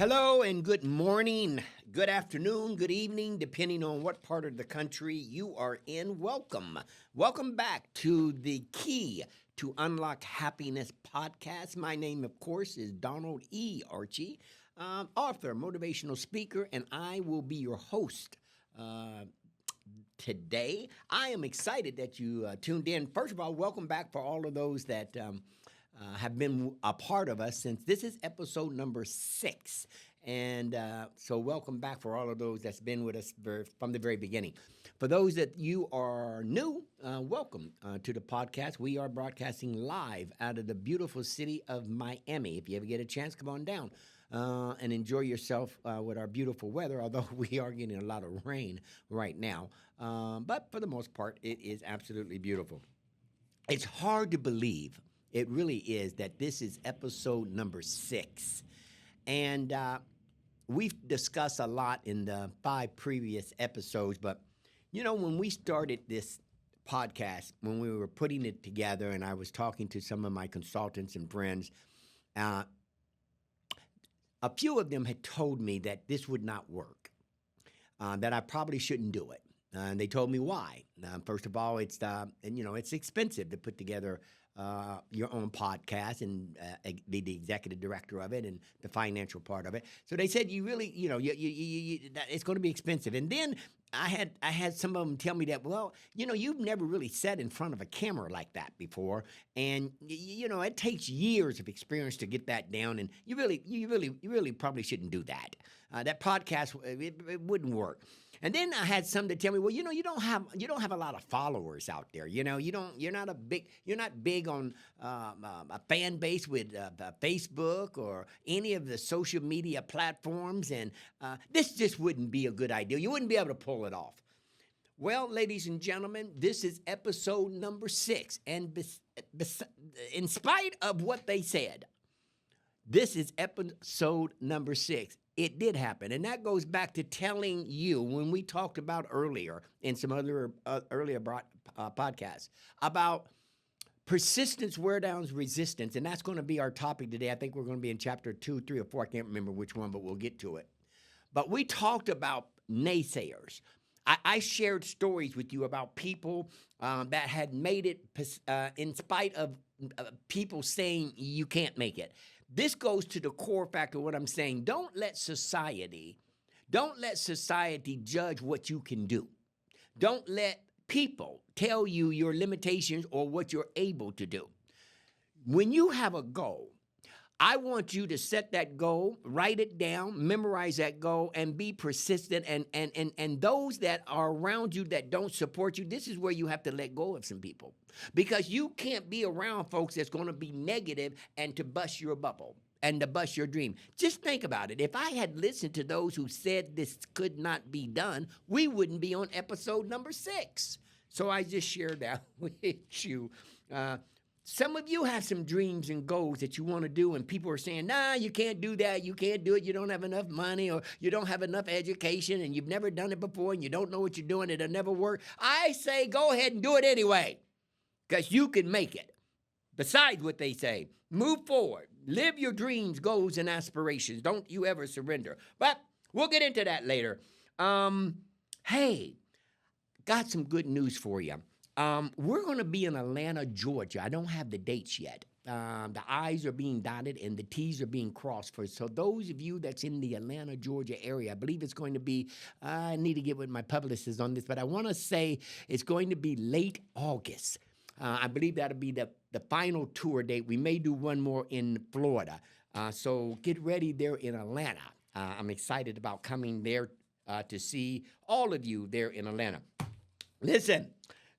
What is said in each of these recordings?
Hello and good morning, good afternoon, good evening, depending on what part of the country you are in. Welcome. Welcome back to the Key to Unlock Happiness podcast. My name, of course, is Donald E. Archey, author, motivational speaker, and I will be your host today. I am excited that you tuned in. First of all, welcome back for all of those that have been a part of us since this is episode number 6. And so welcome back for all of those that's been with us from the very beginning. For those that you are new, welcome to the podcast. We are broadcasting live out of the beautiful city of Miami. If you ever get a chance, come on down and enjoy yourself with our beautiful weather, although we are getting a lot of rain right now. But for the most part, it is absolutely beautiful. It's hard to believe. It really is that this is episode number 6. And we've discussed a lot in the 5 previous episodes. But, you know, when we started this podcast, when we were putting it together and I was talking to some of my consultants and friends, a few of them had told me that this would not work, that I probably shouldn't do it. And they told me why. First of all, it's expensive to put together your own podcast and be the executive director of it and the financial part of it. So they said you really, it's going to be expensive. And then I had some of them tell me that, well, you've never really sat in front of a camera like that before, and it takes years of experience to get that down, and you really probably shouldn't do that. That podcast it wouldn't work. And then I had some that tell me, well, you don't have a lot of followers out there. You're not big on a fan base with Facebook or any of the social media platforms, and this just wouldn't be a good idea. You wouldn't be able to pull it off. Well, ladies and gentlemen, this is episode number 6, and in spite of what they said, this is episode number 6. It did happen, and that goes back to telling you when we talked about earlier in some other earlier podcasts about persistence wear downs resistance, and that's going to be our topic today. I think we're going to be in chapter 2, 3, or 4. I can't remember which one, but we'll get to it. But we talked about naysayers. I shared stories with you about people that had made it in spite of people saying you can't make it. This goes to the core factor of what I'm saying. Don't let society judge what you can do. Don't let people tell you your limitations or what you're able to do. When you have a goal, I want you to set that goal, write it down, memorize that goal, and be persistent. And those that are around you that don't support you, this is where you have to let go of some people. Because you can't be around folks that's going to be negative and to bust your bubble and to bust your dream. Just think about it. If I had listened to those who said this could not be done, we wouldn't be on episode number 6. So I just shared that with you. Some of you have some dreams and goals that you want to do, and people are saying, nah, you can't do that, you can't do it, you don't have enough money, or you don't have enough education, and you've never done it before, and you don't know what you're doing, it'll never work. I say go ahead and do it anyway, because you can make it. Besides what they say, move forward, live your dreams, goals, and aspirations. Don't you ever surrender. But we'll get into that later. Hey, got some good news for you. We're going to be in Atlanta, Georgia. I don't have the dates yet. The I's are being dotted and the T's are being crossed. So those of you that's in the Atlanta, Georgia area, I believe it's going to be, I need to get with my publicist on this, but I want to say it's going to be late August. I believe that'll be the final tour date. We may do one more in Florida. So get ready there in Atlanta. I'm excited about coming there to see all of you there in Atlanta. Listen.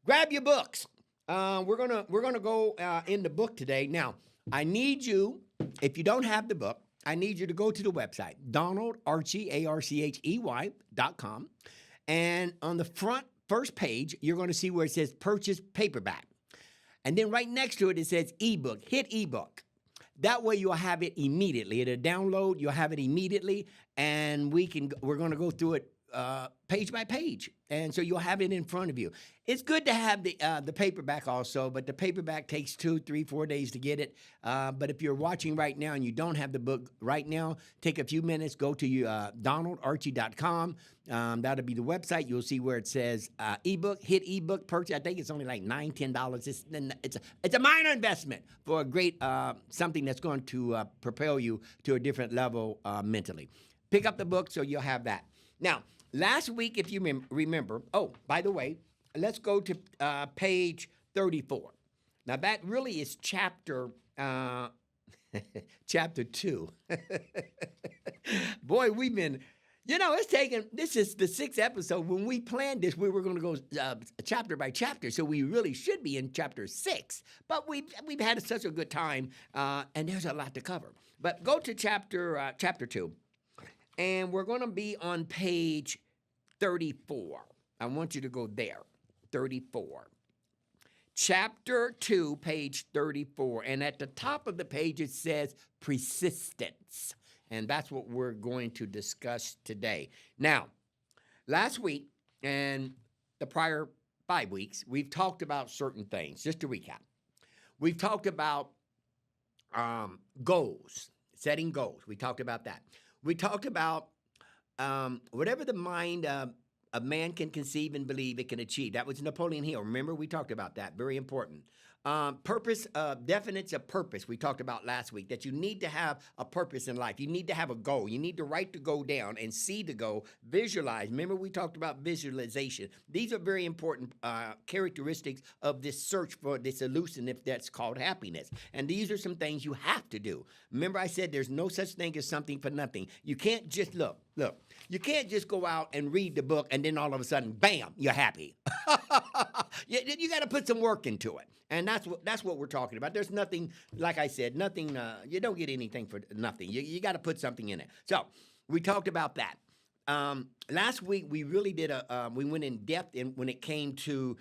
Grab your books. We're gonna go in the book today. Now, I need you, if you don't have the book, I need you to go to the website, DonaldArchey, ARCHEY.com. And on the first page, you're going to see where it says purchase paperback. And then right next to it, it says ebook. Hit ebook. That way you'll have it immediately. It'll download, you'll have it immediately, and we're going to go through it page by page, and so you'll have it in front of you. It's good to have the paperback also, but the paperback takes 2, 3, 4 days to get it. But if you're watching right now and you don't have the book right now, take a few minutes, go to DonaldArchey.com. That'll be the website. You'll see where it says ebook, hit ebook purchase. I think it's only like $9, $10. It's a minor investment for a great something that's going to propel you to a different level mentally. Pick up the book so you'll have that. Now, last week, if you remember, oh, by the way, let's go to page 34. Now, that really is chapter 2. Boy, we've been, this is the 6th episode. When we planned this, we were going to go chapter by chapter, so we really should be in chapter 6. But we've had such a good time, and there's a lot to cover. But go to chapter 2, and we're going to be on page 34. I want you to go there, 34. Chapter 2, page 34. And at the top of the page, it says persistence. And that's what we're going to discuss today. Now, last week and the prior 5 weeks, we've talked about certain things. Just to recap, we've talked about goals, setting goals. We talked about that. We talked about whatever the mind a man can conceive and believe it can achieve. That was Napoleon Hill. Remember, we talked about that. Very important. Purpose, definites of purpose. We talked about last week that you need to have a purpose in life. You need to have a goal. You need to write the goal down and see the goal. Visualize. Remember, we talked about visualization. These are very important characteristics of this search for this elusive that's called happiness. And these are some things you have to do. Remember, I said there's no such thing as something for nothing. You can't just look. You can't just go out and read the book and then all of a sudden, bam, you're happy. You got to put some work into it. And that's what we're talking about. There's nothing, like I said, nothing, you don't get anything for nothing. You got to put something in it. So we talked about that. Last week, we really did we went in depth when it came to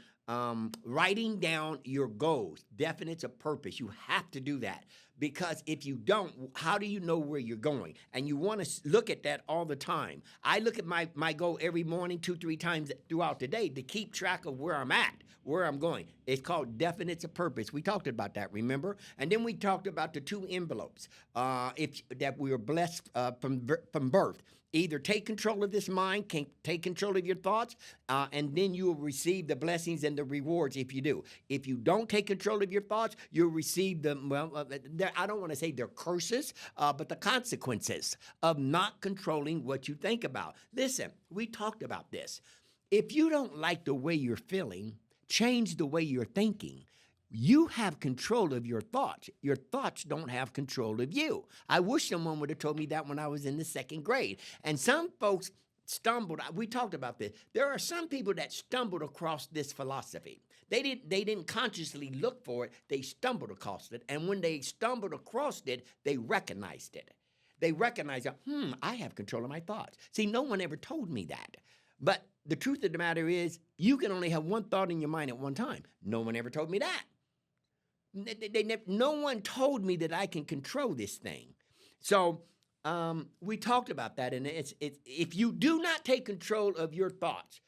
writing down your goals, definites of purpose. You have to do that. Because if you don't, how do you know where you're going? And you want to look at that all the time. I look at my goal every morning, 2, 3 times throughout the day to keep track of where I'm at, where I'm going. It's called definites of purpose. We talked about that, remember? And then we talked about the 2 envelopes that we were blessed from birth. Either take control of this mind, take control of your thoughts, and then you will receive the blessings and the rewards if you do. If you don't take control of your thoughts, you'll receive I don't want to say they're curses, but the consequences of not controlling what you think about. Listen, we talked about this. If you don't like the way you're feeling, change the way you're thinking. You have control of your thoughts. Your thoughts don't have control of you. I wish someone would have told me that when I was in the 2nd grade. And some folks stumbled. We talked about this. There are some people that stumbled across this philosophy. They didn't consciously look for it. They stumbled across it. And when they stumbled across it, they recognized it. They recognized that, I have control of my thoughts. See, no one ever told me that. But the truth of the matter is, you can only have one thought in your mind at one time. No one ever told me that. No one told me that I can control this thing. So we talked about that, and it's if you do not take control of your thoughts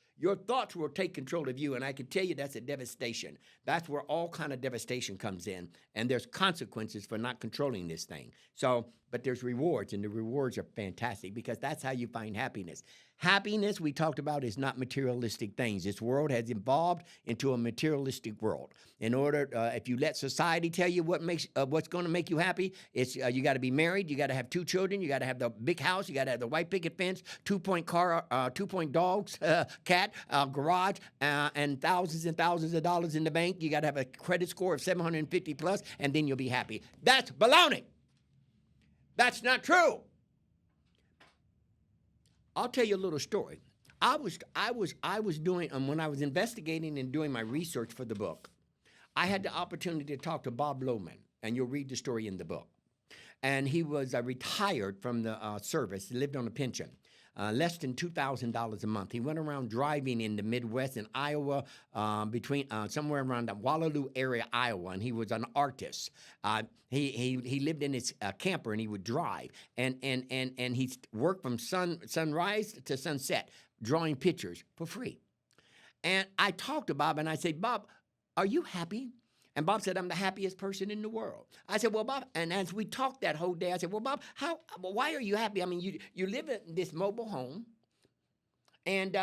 will take control of you, and I can tell you that's a devastation. That's where all kind of devastation comes in, and there's consequences for not controlling this thing. So, but there's rewards, and the rewards are fantastic because that's how you find happiness. Happiness, we talked about, is not materialistic things. This world has evolved into a materialistic world. In order, if you let society tell you what's going to make you happy, it's you got to be married, you got to have 2 children, you got to have the big house, you got to have the white picket fence, 2-point car, 2-point dogs, cat, garage, and thousands of dollars in the bank. You got to have a credit score of 750 plus, and then you'll be happy. That's baloney. That's not true. I'll tell you a little story. I was doing when I was investigating and doing my research for the book, I had the opportunity to talk to Bob Lohman, and you'll read the story in the book. And he was retired from the service. He lived on a pension, less than $2,000 a month. He went around driving in the Midwest in Iowa, between somewhere around the Waterloo area, Iowa, and he was an artist. He lived in his camper, and he would drive, and he worked from sunrise to sunset. drawing pictures for free. And I talked to Bob and I said, Bob, are you happy? And Bob said, I'm the happiest person in the world. I said, well, Bob, and as we talked that whole day, I said, well, Bob, why are you happy? I mean, you live in this mobile home, and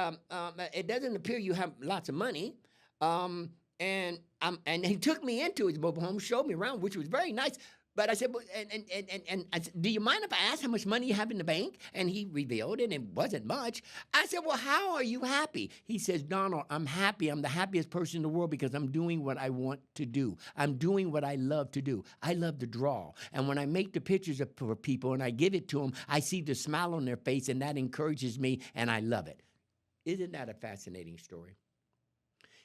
it doesn't appear you have lots of money. And he took me into his mobile home, showed me around, which was very nice. But I said, well, and I said, do you mind if I ask how much money you have in the bank? And he revealed it, and it wasn't much. I said, well, how are you happy? He says, Donald, I'm happy. I'm the happiest person in the world because I'm doing what I want to do. I'm doing what I love to do. I love to draw. And when I make the pictures for people and I give it to them, I see the smile on their face, and that encourages me, and I love it. Isn't that a fascinating story?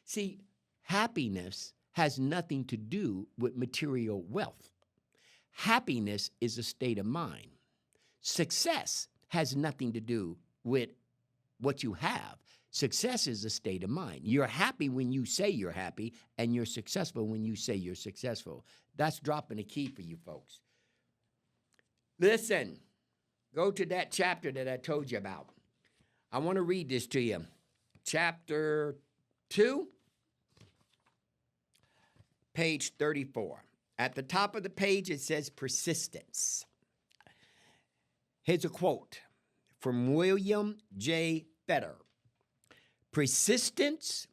See, happiness has nothing to do with material wealth. Happiness is a state of mind. Success has nothing to do with what you have. Success is a state of mind. You're happy when you say you're happy, and you're successful when you say you're successful. That's dropping a key for you folks. Listen, go to that chapter that I told you about. I want to read this to you. Chapter 2, page 34. At the top of the page, it says persistence. Here's a quote from William J. Fetter. Persistence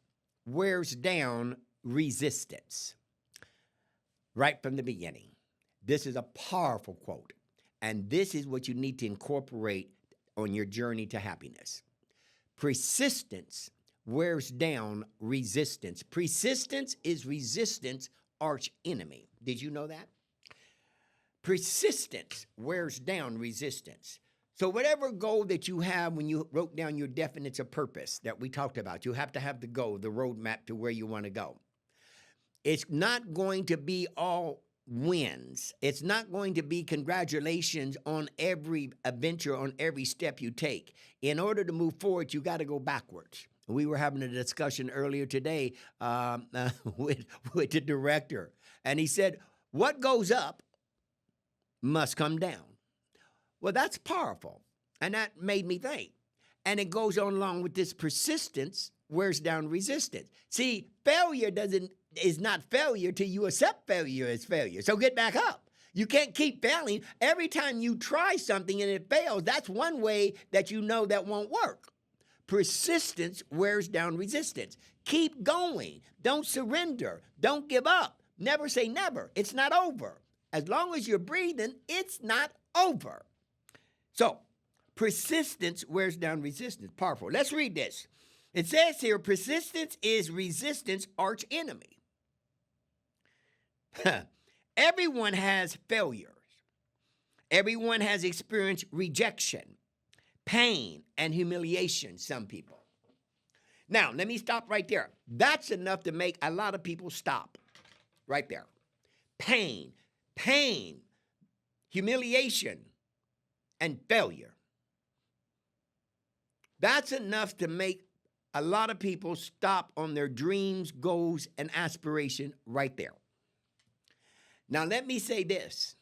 wears down resistance. Right from the beginning. This is a powerful quote, and this is what you need to incorporate on your journey to happiness. Persistence wears down resistance. Persistence is resistance arch enemy. Did you know that? Persistence wears down resistance. So whatever goal that you have when you wrote down your definites of purpose that we talked about, you have to have the goal, the roadmap to where you want to go. It's not going to be all wins. It's not going to be congratulations on every adventure, on every step you take. In order to move forward, you got to go backwards. We were having a discussion earlier today with the director, and he said, what goes up must come down. Well, that's powerful, and that made me think. And it goes on along with this persistence wears down resistance. See, failure is not failure till you accept failure as failure. So get back up. You can't keep failing. Every time you try something and it fails, that's one way that you know that won't work. Persistence wears down resistance. Keep going. Don't surrender. Don't give up. Never say never. It's not over. As long as you're breathing, it's not over. So, persistence wears down resistance. Powerful. Let's read this. It says here, persistence is resistance arch enemy. Everyone has failures. Everyone has experienced rejection, pain, and humiliation, some people. Now, let me stop right there. That's enough to make a lot of people stop right there. Pain, humiliation, and failure. That's enough to make a lot of people stop on their dreams, goals, and aspiration right there. Now, let me say this.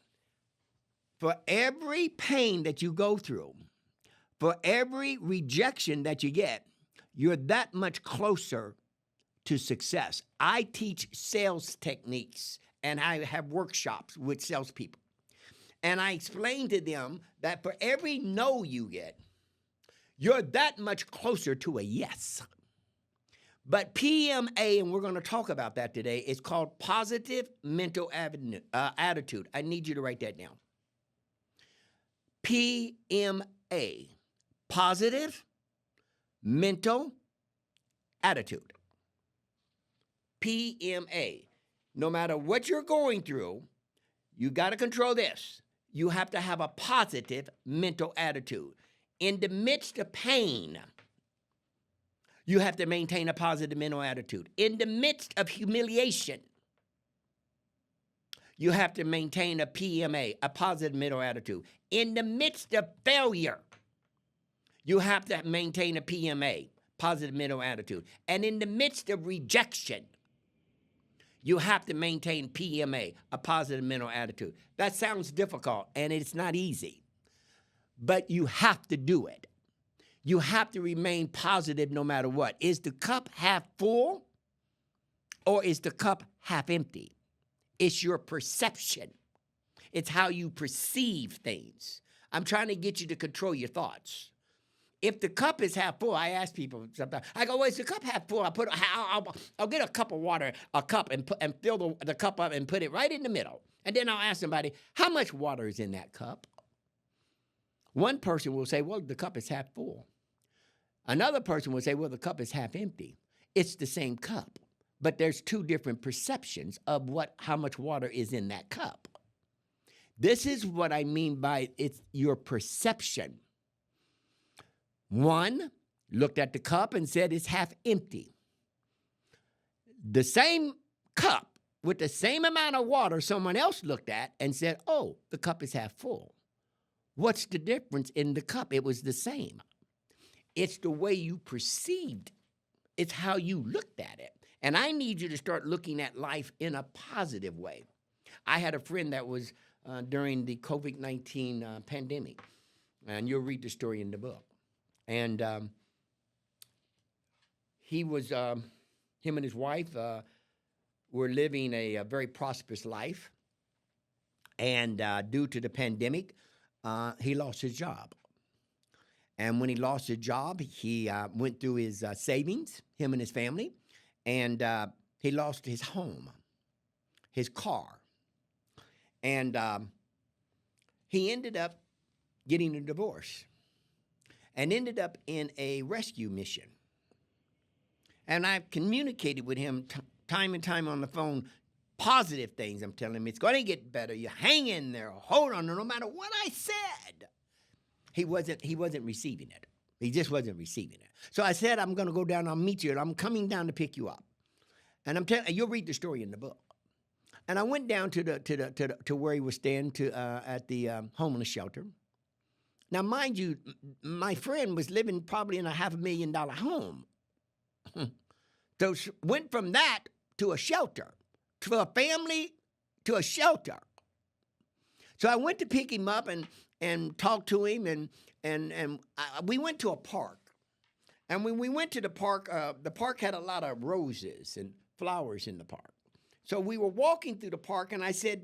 For every pain that you go through, for every rejection that you get, you're that much closer to success. I teach sales techniques, and I have workshops with salespeople. And I explain to them that for every no you get, you're that much closer to a yes. But PMA, and we're going to talk about that today, is called positive mental attitude. I need you to write that down. PMA, positive mental attitude. PMA. No matter what you're going through, you got to control this. You have to have a positive mental attitude. In the midst of pain, you have to maintain a positive mental attitude. In the midst of humiliation, you have to maintain a PMA, a positive mental attitude. In the midst of failure, you have to maintain a PMA, positive mental attitude. And in the midst of rejection, you have to maintain PMA, a positive mental attitude. That sounds difficult, and it's not easy, but you have to do it. You have to remain positive no matter what. Is the cup half full or is the cup half empty? It's your perception. It's how you perceive things. I'm trying to get you to control your thoughts. If the cup is half full, I ask people sometimes, I go, well, is the cup half full? I'll get a cup of water, and fill the cup up and put it right in the middle. And then I'll ask somebody, how much water is in that cup? One person will say, well, the cup is half full. Another person will say, well, the cup is half empty. It's the same cup, but there's two different perceptions of how much water is in that cup. This is what I mean by it's your perception. One looked at the cup and said it's half empty. The same cup with the same amount of water someone else looked at and said, oh, the cup is half full. What's the difference in the cup? It was the same. It's the way you perceived. It's how you looked at it. And I need you to start looking at life in a positive way. I had a friend that was during the COVID-19 pandemic, and you'll read the story in the book. And him and his wife were living a very prosperous life. And due to the pandemic, he lost his job. And when he lost his job, he went through his savings, him and his family, and he lost his home, his car. And he ended up getting a divorce and ended up in a rescue mission. And I've communicated with him time and time on the phone, positive things. I'm telling him, it's going to get better. You hang in there. Hold on, no matter what I said. He wasn't receiving it. He just wasn't receiving it. So I said, I'm going to go down. I'll meet you. I'm coming down to pick you up. And I'm telling you'll read the story in the book. And I went down to where he was staying at the homeless shelter. Now, mind you, my friend was living probably in a $500,000 home. So went from that to a shelter, to a family, to a shelter. So I went to pick him up and talk to him, and we went to a park. And when we went to the park had a lot of roses and flowers in the park. So we were walking through the park, and I said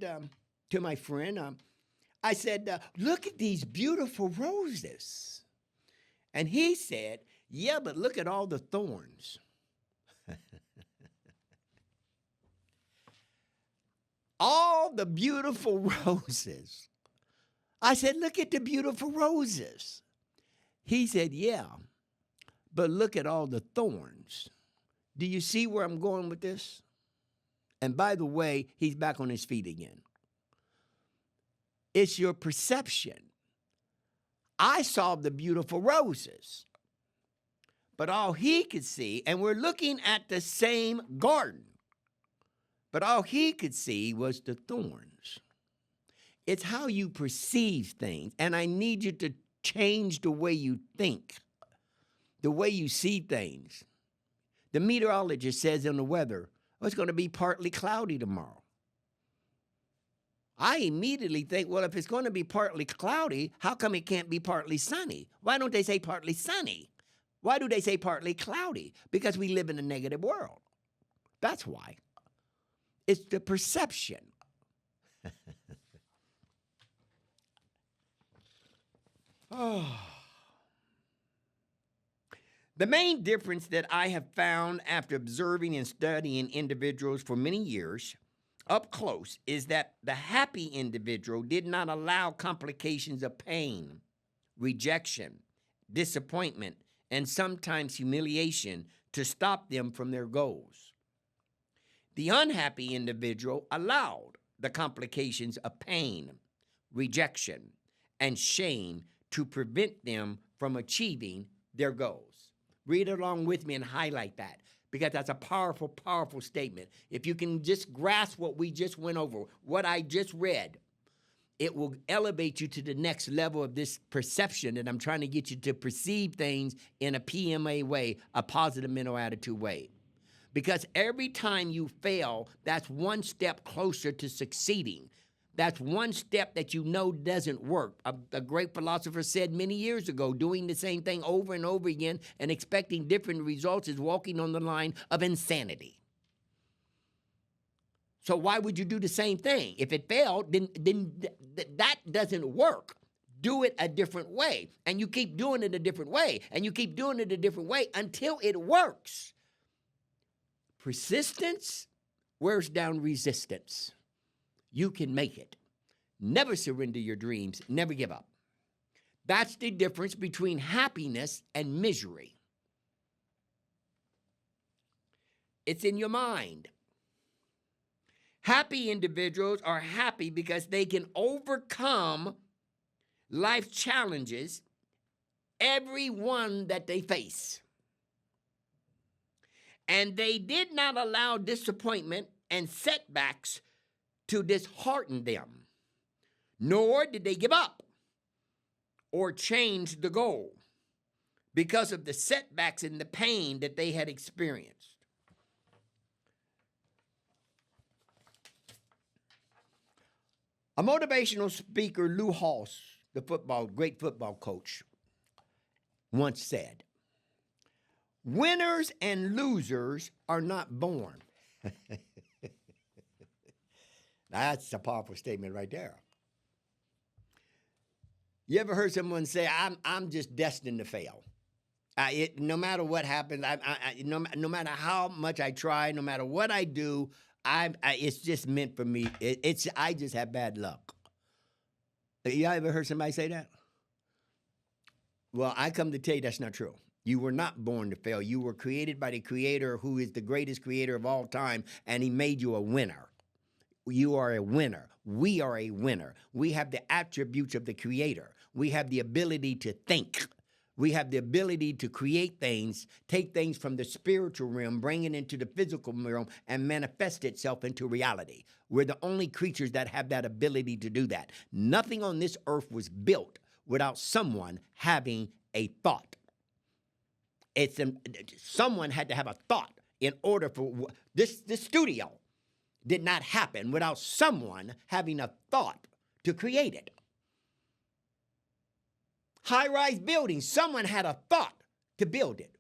to my friend, look at these beautiful roses. And he said, yeah, but look at all the thorns. All the beautiful roses. I said, look at the beautiful roses. He said, yeah, but look at all the thorns. Do you see where I'm going with this? And by the way, he's back on his feet again. It's your perception. I saw the beautiful roses, but all he could see, and we're looking at the same garden, but all he could see was the thorns. It's how you perceive things, and I need you to change the way you think, the way you see things. The meteorologist says in the weather, oh, it's going to be partly cloudy tomorrow. I immediately think, well, if it's going to be partly cloudy, how come it can't be partly sunny? Why don't they say partly sunny? Why do they say partly cloudy? Because we live in a negative world. That's why. It's the perception. Oh. The main difference that I have found after observing and studying individuals for many years up close is that the happy individual did not allow complications of pain, rejection, disappointment, and sometimes humiliation to stop them from their goals. The unhappy individual allowed the complications of pain, rejection, and shame to prevent them from achieving their goals. Read along with me and highlight that, because that's a powerful, powerful statement. If you can just grasp what we just went over, what I just read, it will elevate you to the next level of this perception that I'm trying to get you to perceive things in a PMA way, a positive mental attitude way. Because every time you fail, that's one step closer to succeeding. That's one step that you know doesn't work. A great philosopher said many years ago, doing the same thing over and over again and expecting different results is walking on the line of insanity. So why would you do the same thing? If it failed, then that doesn't work. Do it a different way. And you keep doing it a different way. And you keep doing it a different way until it works. Persistence wears down resistance. You can make it. Never surrender your dreams. Never give up. That's the difference between happiness and misery. It's in your mind. Happy individuals are happy because they can overcome life challenges, every one that they face. And they did not allow disappointment and setbacks to dishearten them, nor did they give up or change the goal because of the setbacks and the pain that they had experienced. A motivational speaker, Lou Holtz, the great football coach, once said, "Winners and losers are not born." That's a powerful statement right there. You ever heard someone say, "I'm just destined to fail"? No matter what happens, no matter how much I try, no matter what I do, it's just meant for me. I just have bad luck. You ever heard somebody say that? Well, I come to tell you that's not true. You were not born to fail. You were created by the Creator, who is the greatest creator of all time, and He made you a winner. You are a winner. We are a winner. We have the attributes of the Creator. We have the ability to think. We have the ability to create things, take things from the spiritual realm, bring it into the physical realm, and manifest itself into reality. We're the only creatures that have that ability to do that. Nothing on this earth was built without someone having a thought. Someone had to have a thought in order for this studio did not happen without someone having a thought to create it. High-rise buildings, someone had a thought to build it.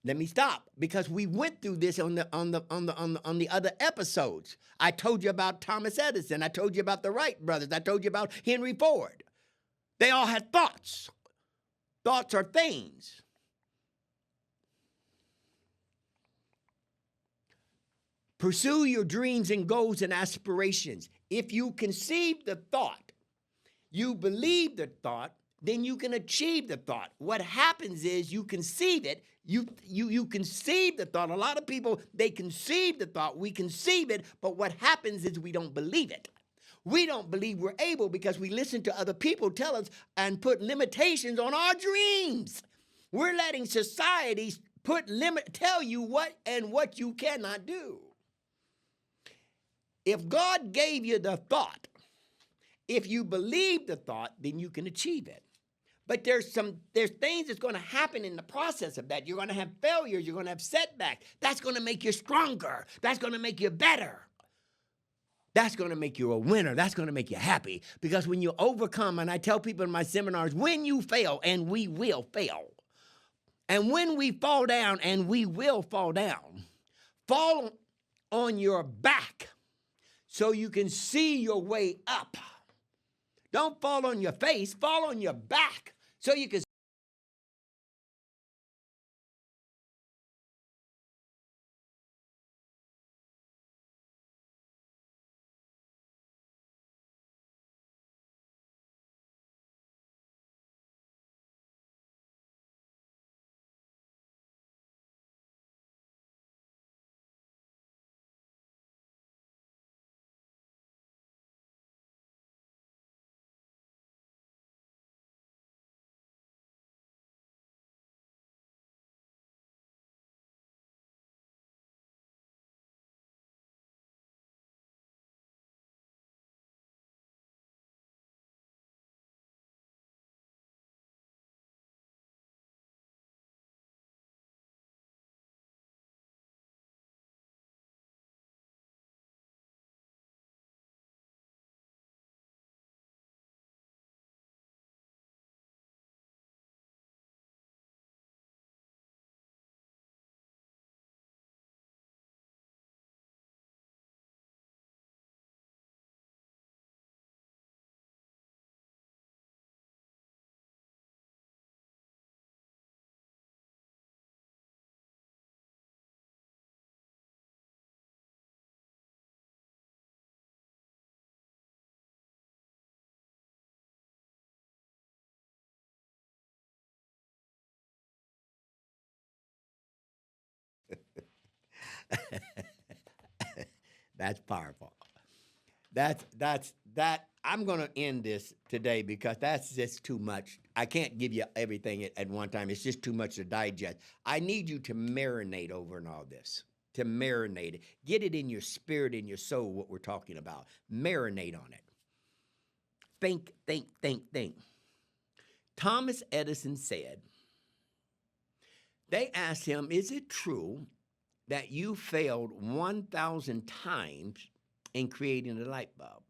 Let me stop, because we went through this on the other episodes. I told you about Thomas Edison. I told you about the Wright brothers. I told you about Henry Ford. They all had thoughts. Thoughts are things. Pursue your dreams and goals and aspirations. If you conceive the thought, you believe the thought, then you can achieve the thought. What happens is you conceive it, you conceive the thought. A lot of people, they conceive the thought, we conceive it, but what happens is we don't believe it. We don't believe we're able because we listen to other people tell us and put limitations on our dreams. We're letting society tell you what you cannot do. If God gave you the thought, if you believe the thought, then you can achieve it. But there's things that's going to happen in the process of that. You're going to have failures. You're going to have setbacks. That's going to make you stronger. That's going to make you better. That's going to make you a winner. That's going to make you happy. Because when you overcome, and I tell people in my seminars, when you fail, and we will fail, and when we fall down, and we will fall down, fall on your back so you can see your way up. Don't fall on your face, fall on your back so you can That's powerful. That. I'm going to end this today because that's just too much. I can't give you everything at one time. It's just too much to digest. I need you to marinate over in all this, to marinate it. Get it in your spirit, in your soul, what we're talking about. Marinate on it. Think, think, think, think. Thomas Edison said, they asked him, is it true that you failed 1,000 times in creating a light bulb?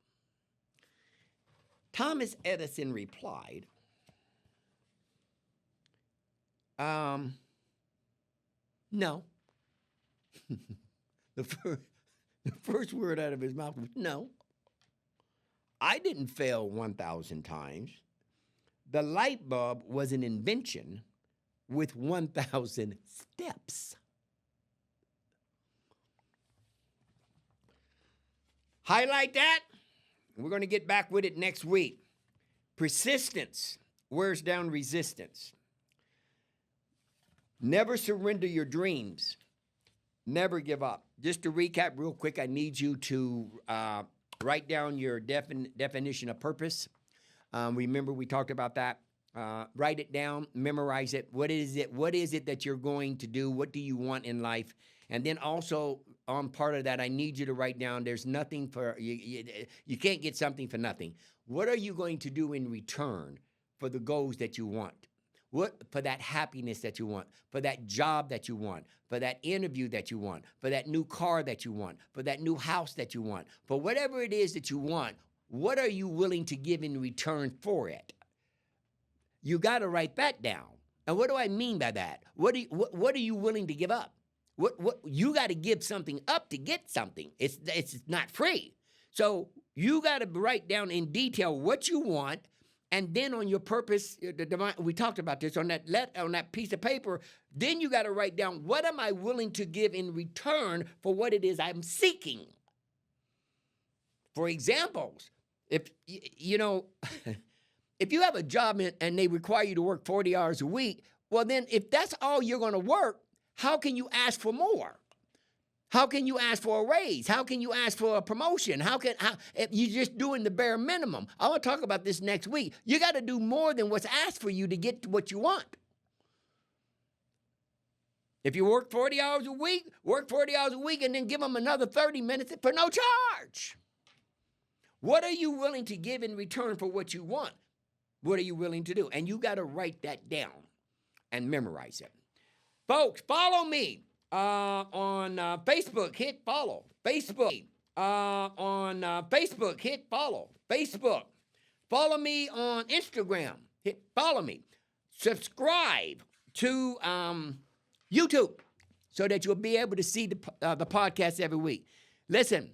Thomas Edison replied, no. The first word out of his mouth was, no. I didn't fail 1,000 times. The light bulb was an invention with 1,000 steps. Highlight that. We're going to get back with it next week. Persistence wears down resistance. Never surrender your dreams. Never give up. Just to recap real quick, I need you to write down your definition of purpose. Remember, we talked about that. Write it down, memorize it. What is it? What is it that you're going to do? What do you want in life? And then also, on part of that, I need you to write down, there's nothing for, you can't get something for nothing. What are you going to do in return for the goals that you want? What, for that happiness that you want, for that job that you want, for that interview that you want, for that new car that you want, for that new house that you want, for whatever it is that you want, what are you willing to give in return for it? You got to write that down. And what do I mean by that? What are you willing to give up? What you got to give something up to get something. It's not free. So you got to write down in detail what you want, and then on your purpose, we talked about this on that piece of paper. Then you got to write down, what am I willing to give in return for what it is I'm seeking? For examples, if if you have a job and they require you to work 40 hours a week, well then if that's all you're going to work, how can you ask for more? How can you ask for a raise? How can you ask for a promotion? If you're just doing the bare minimum? I want to talk about this next week. You got to do more than what's asked for you to get what you want. If you work 40 hours a week, and then give them another 30 minutes for no charge. What are you willing to give in return for what you want? What are you willing to do? And you got to write that down and memorize it. Folks, follow me on Facebook. Hit follow. Facebook. On Facebook. Hit follow. Facebook. Follow me on Instagram. Hit follow me. Subscribe to YouTube so that you'll be able to see the podcast every week. Listen,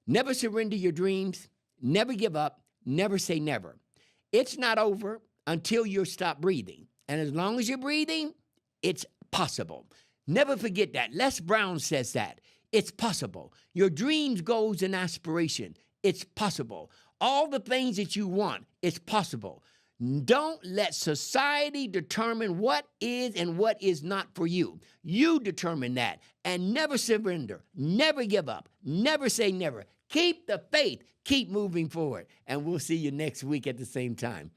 never surrender your dreams. Never give up. Never say never. It's not over until you stop breathing. And as long as you're breathing, it's possible. Never forget that. Les Brown says that. It's possible. Your dreams, goals, and aspiration, it's possible. All the things that you want, it's possible. Don't let society determine what is and what is not for you. You determine that. And never surrender. Never give up. Never say never. Keep the faith. Keep moving forward. And we'll see you next week at the same time.